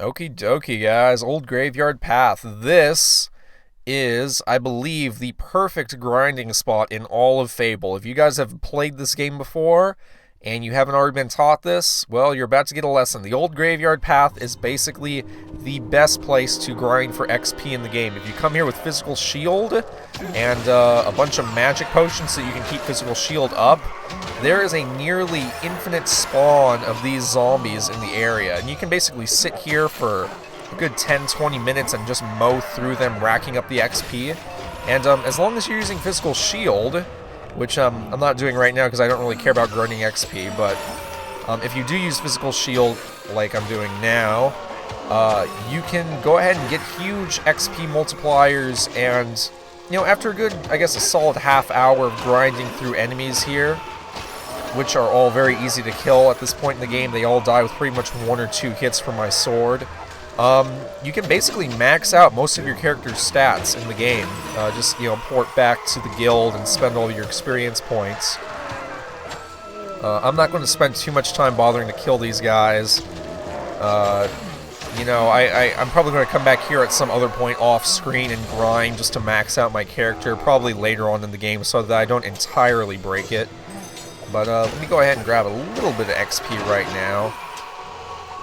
Okie dokie, guys. Old Graveyard Path. This is, I believe, the perfect grinding spot in all of Fable. If you guys have played this game before and you haven't already been taught this, well, you're about to get a lesson. The Old Graveyard Path is basically the best place to grind for XP in the game. If you come here with Physical Shield and a bunch of magic potions so you can keep Physical Shield up, there is a nearly infinite spawn of these zombies in the area. And you can basically sit here for a good 10-20 minutes and just mow through them, racking up the XP. And as long as you're using Physical Shield, which I'm not doing right now because I don't really care about grinding XP, but if you do use Physical Shield like I'm doing now, you can go ahead and get huge XP multipliers. And, you know, after a good, I guess, a solid half hour of grinding through enemies here, which are all very easy to kill at this point in the game, they all die with pretty much 1 or 2 hits from my sword. You can basically max out most of your character's stats in the game. Just, you know, port back to the guild and spend all your experience points. I'm not going to spend too much time bothering to kill these guys. You know, I'm probably going to come back here at some other point off screen and grind just to max out my character, probably later on in the game, so that I don't entirely break it. But let me go ahead and grab a little bit of XP right now.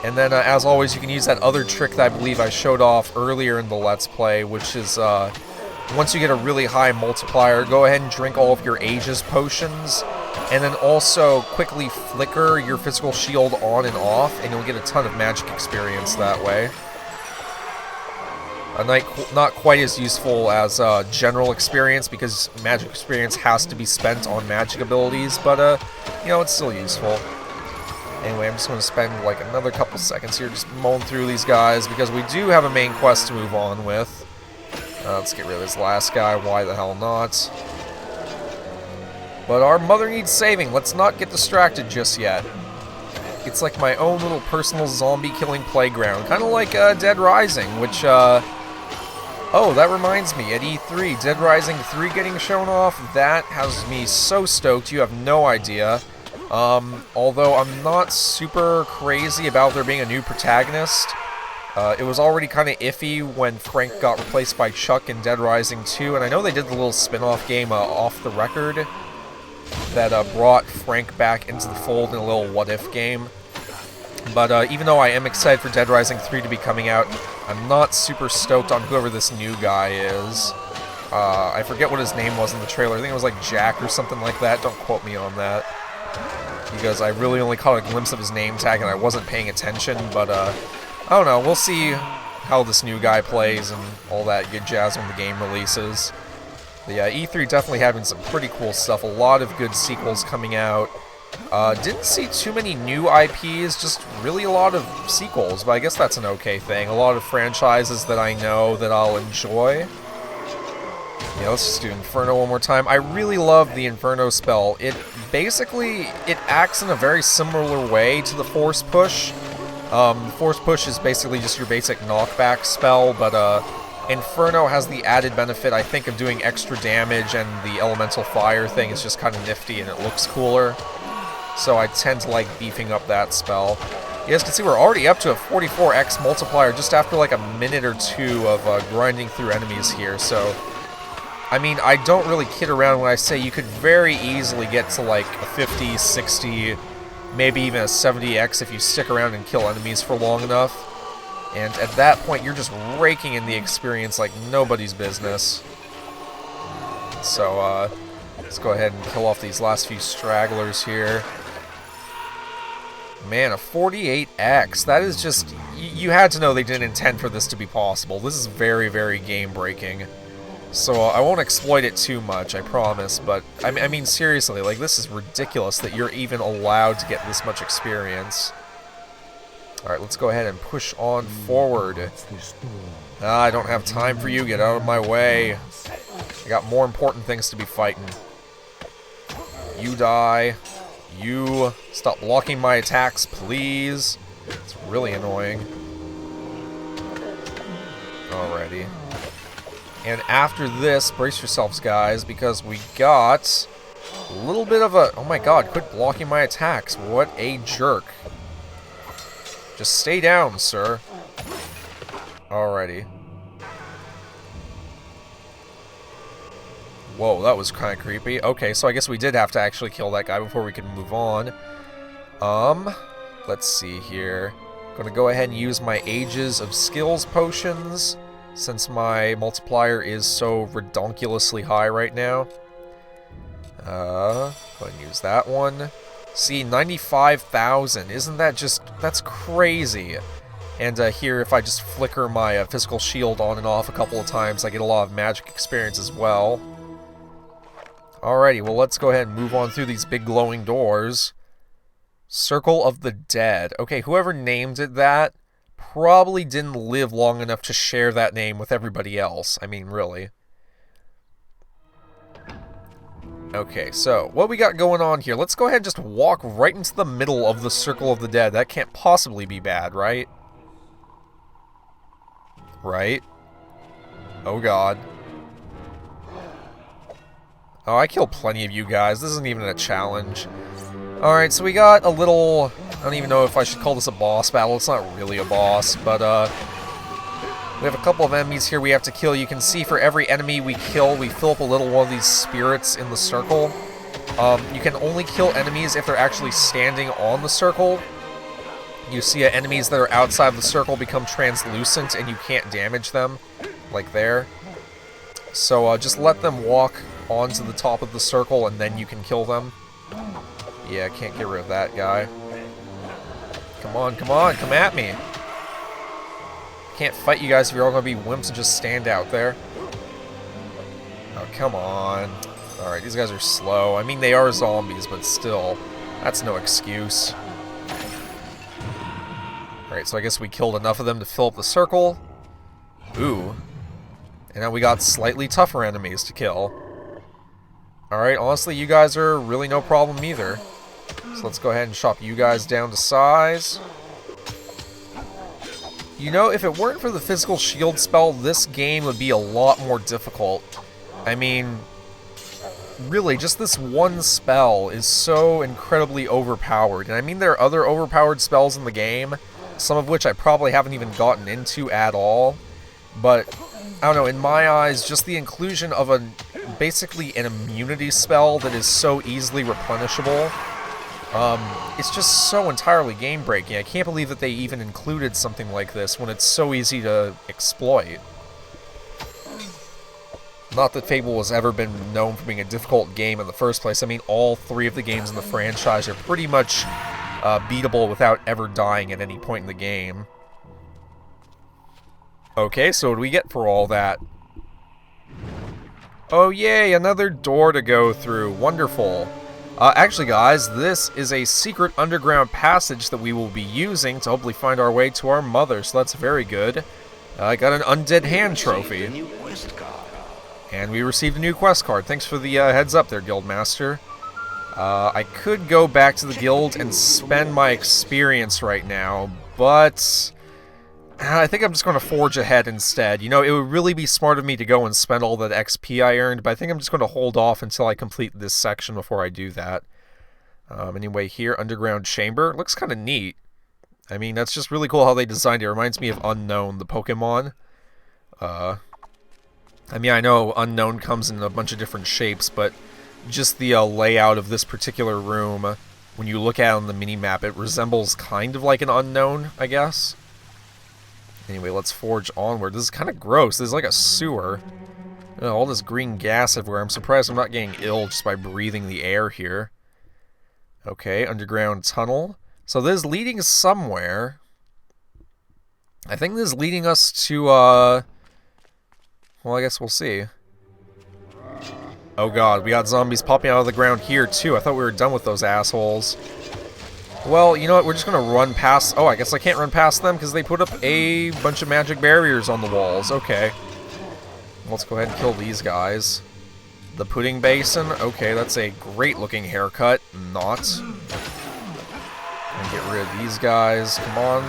And then, as always, you can use that other trick that I believe I showed off earlier in the Let's Play, which is, once you get a really high multiplier, go ahead and drink all of your Aegis potions, and then also quickly flicker your Physical Shield on and off, and you'll get a ton of magic experience that way. Not quite as useful as general experience, because magic experience has to be spent on magic abilities, but, you know, it's still useful. Anyway, I'm just going to spend like another couple seconds here just mowing through these guys, because we do have a main quest to move on with. Let's get rid of this last guy, why the hell not? But our mother needs saving, let's not get distracted just yet. It's like my own little personal zombie killing playground, kind of like Dead Rising, which, oh, that reminds me, at E3, Dead Rising 3 getting shown off, that has me so stoked, you have no idea. Although I'm not super crazy about there being a new protagonist. It was already kind of iffy when Frank got replaced by Chuck in Dead Rising 2, and I know they did the little spin-off game, Off the Record, that brought Frank back into the fold in a little what-if game. But even though I am excited for Dead Rising 3 to be coming out, I'm not super stoked on whoever this new guy is. I forget what his name was in the trailer. I think it was like Jack or something like that. Don't quote me on that, because I really only caught a glimpse of his name tag and I wasn't paying attention. But I don't know, we'll see how this new guy plays and all that good jazz when the game releases. But yeah, E3 definitely having some pretty cool stuff, a lot of good sequels coming out. Didn't see too many new IPs, just really a lot of sequels, but I guess that's an okay thing. A lot of franchises that I know that I'll enjoy. Yeah, let's just do Inferno one more time. I really love the Inferno spell. It acts in a very similar way to the Force Push. The Force Push is basically just your basic knockback spell, but Inferno has the added benefit, I think, of doing extra damage, and the elemental fire thing is just kind of nifty and it looks cooler. So I tend to like beefing up that spell. You guys can see we're already up to a 44x multiplier just after like a minute or two of grinding through enemies here, so I mean, I don't really kid around when I say you could very easily get to like a 50, 60, maybe even a 70x if you stick around and kill enemies for long enough. And at that point, you're just raking in the experience like nobody's business. So, let's go ahead and kill off these last few stragglers here. Man, a 48x, that is just, you had to know they didn't intend for this to be possible. This is very, very game-breaking. So I won't exploit it too much, I promise, but I mean seriously, like, this is ridiculous that you're even allowed to get this much experience. Alright, let's go ahead and push on forward. I don't have time for you, get out of my way. I got more important things to be fighting. You die. You stop blocking my attacks, please. It's really annoying. Alrighty. And after this, brace yourselves, guys, because we got a little bit of a... Oh my god, quit blocking my attacks. What a jerk. Just stay down, sir. Alrighty. Whoa, that was kind of creepy. Okay, so I guess we did have to actually kill that guy before we could move on. Let's see here. Gonna go ahead and use my Ages of Skills potions, since my multiplier is so redonkulously high right now. Go ahead and use that one. See, 95,000. Isn't that just... that's crazy. And here, if I just flicker my physical shield on and off a couple of times, I get a lot of magic experience as well. Alrighty, well, let's go ahead and move on through these big glowing doors. Circle of the Dead. Okay, whoever named it that probably didn't live long enough to share that name with everybody else. I mean, really. Okay, so what we got going on here? Let's go ahead and just walk right into the middle of the Circle of the Dead. That can't possibly be bad, right? Right? Oh god. Oh, I killed plenty of you guys. This isn't even a challenge. Alright, so we got a little... I don't even know if I should call this a boss battle. It's not really a boss, but we have a couple of enemies here we have to kill. You can see for every enemy we kill, we fill up a little one of these spirits in the circle. You can only kill enemies if they're actually standing on the circle. You see enemies that are outside the circle become translucent and you can't damage them, like there. So just let them walk onto the top of the circle and then you can kill them. Yeah, can't get rid of that guy. Come on, come at me. Can't fight you guys if you're all going to be wimps and just stand out there. Oh, come on. Alright, these guys are slow. I mean, they are zombies, but still, that's no excuse. Alright, so I guess we killed enough of them to fill up the circle. Ooh. And now we got slightly tougher enemies to kill. Alright, honestly, you guys are really no problem either. So let's go ahead and chop you guys down to size. You know, if it weren't for the physical shield spell, this game would be a lot more difficult. I mean, really, just this one spell is so incredibly overpowered. And I mean, there are other overpowered spells in the game, some of which I probably haven't even gotten into at all. But, I don't know, in my eyes, just the inclusion of basically an immunity spell that is so easily replenishable, it's just so entirely game-breaking. I can't believe that they even included something like this when it's so easy to exploit. Not that Fable has ever been known for being a difficult game in the first place. I mean, all three of the games in the franchise are pretty much beatable without ever dying at any point in the game. Okay, so what do we get for all that? Oh yay, another door to go through. Wonderful. Actually guys, this is a secret underground passage that we will be using to hopefully find our way to our mother, so that's very good. I got an Undead Hand trophy. And we received a new quest card. Thanks for the heads up there, Guildmaster. I could go back to the guild and spend my experience right now, but I think I'm just going to forge ahead instead. You know, it would really be smart of me to go and spend all that XP I earned, but I think I'm just going to hold off until I complete this section before I do that. Anyway, here, Underground Chamber. Looks kind of neat. I mean, that's just really cool how they designed it. It reminds me of Unknown, the Pokemon. I mean, I know Unknown comes in a bunch of different shapes, but just the layout of this particular room, when you look at it on the mini-map, it resembles kind of like an Unknown, I guess. Anyway, let's forge onward. This is kind of gross. This is like a sewer. All this green gas everywhere. I'm surprised I'm not getting ill just by breathing the air here. Okay, underground tunnel. So this is leading somewhere. I think this is leading us to, well, I guess we'll see. Oh god, we got zombies popping out of the ground here too. I thought we were done with those assholes. Well, you know what, we're just gonna run past... Oh, I guess I can't run past them because they put up a bunch of magic barriers on the walls. Okay. Let's go ahead and kill these guys. The pudding basin. Okay, that's a great looking haircut. Not. And get rid of these guys. Come on.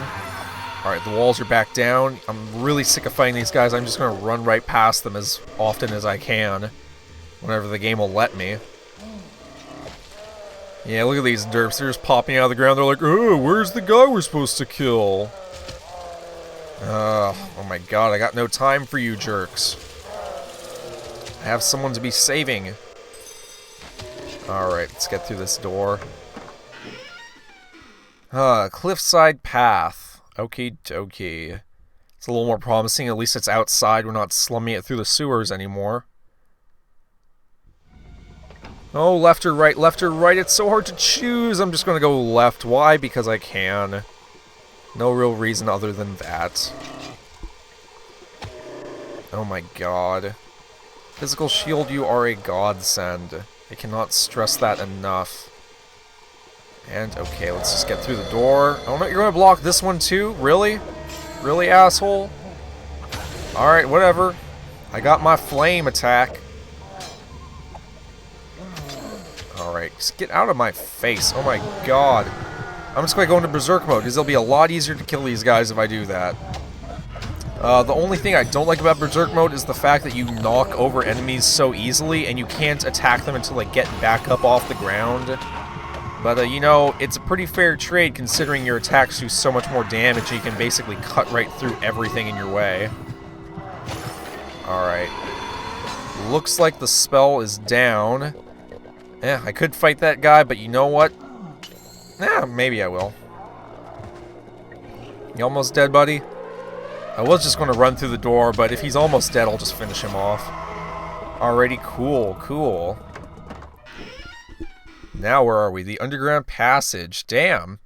Alright, the walls are back down. I'm really sick of fighting these guys. I'm just gonna run right past them as often as I can. Whenever the game will let me. Yeah, look at these derps. They're just popping out of the ground. They're like, oh, where's the guy we're supposed to kill? Oh my god, I got no time for you jerks. I have someone to be saving. Alright, let's get through this door. Cliffside Path. Okie dokie. It's a little more promising, at least it's outside, we're not slumming it through the sewers anymore. Oh, left or right, it's so hard to choose! I'm just gonna go left. Why? Because I can. No real reason other than that. Oh my god. Physical shield, you are a godsend. I cannot stress that enough. And, okay, let's just get through the door. Oh no, you're gonna block this one too? Really? Really, asshole? Alright, whatever. I got my flame attack. Alright, just get out of my face. Oh my god. I'm just gonna go into Berserk mode, because it'll be a lot easier to kill these guys if I do that. The only thing I don't like about Berserk mode is the fact that you knock over enemies so easily, and you can't attack them until they get back up off the ground. But, you know, it's a pretty fair trade considering your attacks do so much more damage and you can basically cut right through everything in your way. Alright. Looks like the spell is down. I could fight that guy, but you know what? Maybe I will. You almost dead, buddy? I was just going to run through the door, but if he's almost dead, I'll just finish him off. Alrighty, cool. Now where are we? The underground passage. Damn.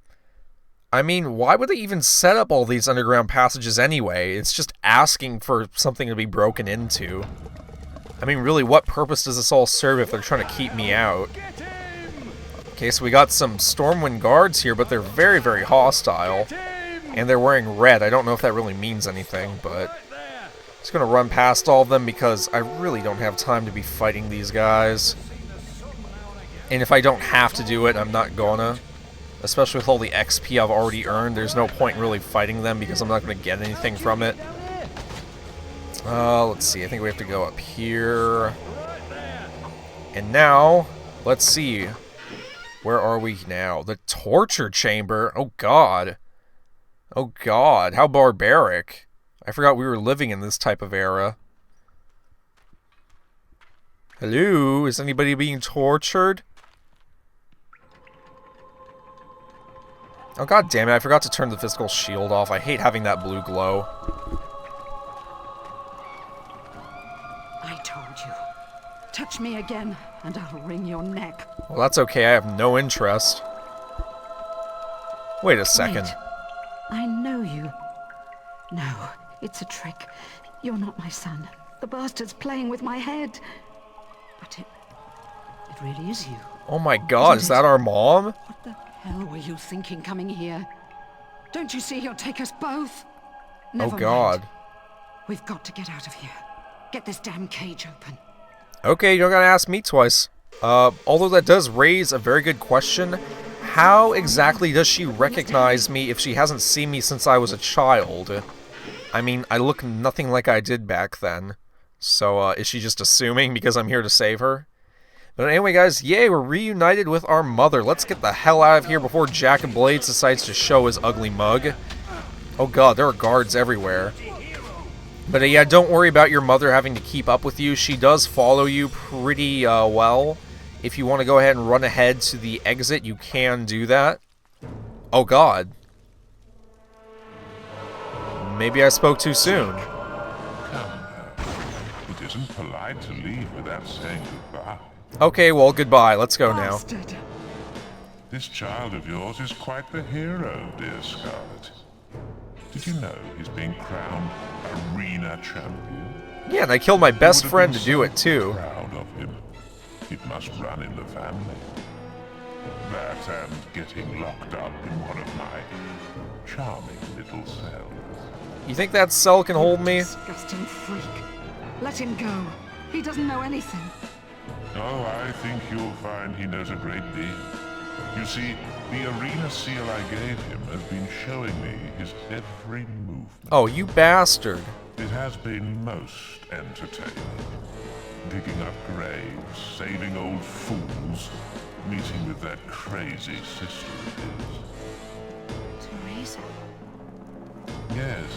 I mean, why would they even set up all these underground passages anyway? It's just asking for something to be broken into. I mean, really, what purpose does this all serve if they're trying to keep me out? Okay, so we got some Stormwind guards here, but they're very, very hostile. And they're wearing red. I don't know if that really means anything, but I'm just going to run past all of them because I really don't have time to be fighting these guys. And if I don't have to do it, I'm not gonna. Especially with all the XP I've already earned, there's no point in really fighting them because I'm not going to get anything from it. Let's see, I think we have to go up here. And now, let's see. Where are we now? The torture chamber? Oh god. Oh god, how barbaric. I forgot we were living in this type of era. Hello? Is anybody being tortured? Oh god damn it, I forgot to turn the physical shield off. I hate having that blue glow. I told you. Touch me again, and I'll wring your neck. Well, that's okay, I have no interest. Wait a second. Wait. I know you. No, it's a trick. You're not my son. The bastard's playing with my head. But it really is you. Oh my god, is that our mom? What the hell were you thinking coming here? Don't you see he'll take us both? Never oh god. Mind. We've got to get out of here. Get this damn cage open. Okay, you don't gotta ask me twice. Although that does raise a very good question. How exactly does she recognize me if she hasn't seen me since I was a child? I mean, I look nothing like I did back then. So, is she just assuming because I'm here to save her? But anyway, guys, yay, we're reunited with our mother. Let's get the hell out of here before Jack and Blades decides to show his ugly mug. Oh god, there are guards everywhere. But yeah, don't worry about your mother having to keep up with you. She does follow you pretty well. If you want to go ahead and run ahead to the exit, you can do that. Oh god. Maybe I spoke too soon. It isn't polite to leave without saying goodbye. Okay, well, goodbye. Let's go now. Bastard. This child of yours is quite the hero, dear Scarlet. Did you know he's being crowned arena champion? Yeah, and I killed my best friend to do it, too. Proud of him. It must run in the family. That and getting locked up in one of my charming little cells. You think that cell can hold me? Disgusting freak. Let him go. He doesn't know anything. Oh, I think you'll find he knows a great deal. You see, the arena seal I gave him has been showing me his every movement. Oh, you bastard. It has been most entertaining. Digging up graves, saving old fools, meeting with that crazy sister of his. Teresa. Yes,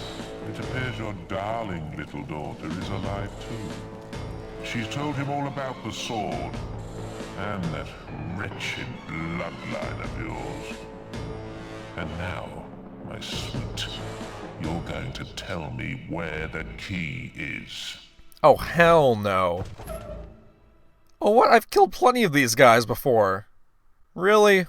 It appears your darling little daughter is alive too. She's told him all about the sword, and that wretched bloodline of yours. And now, my sweet, you're going to tell me where the key is. Oh, hell no. Oh, what? I've killed plenty of these guys before. Really?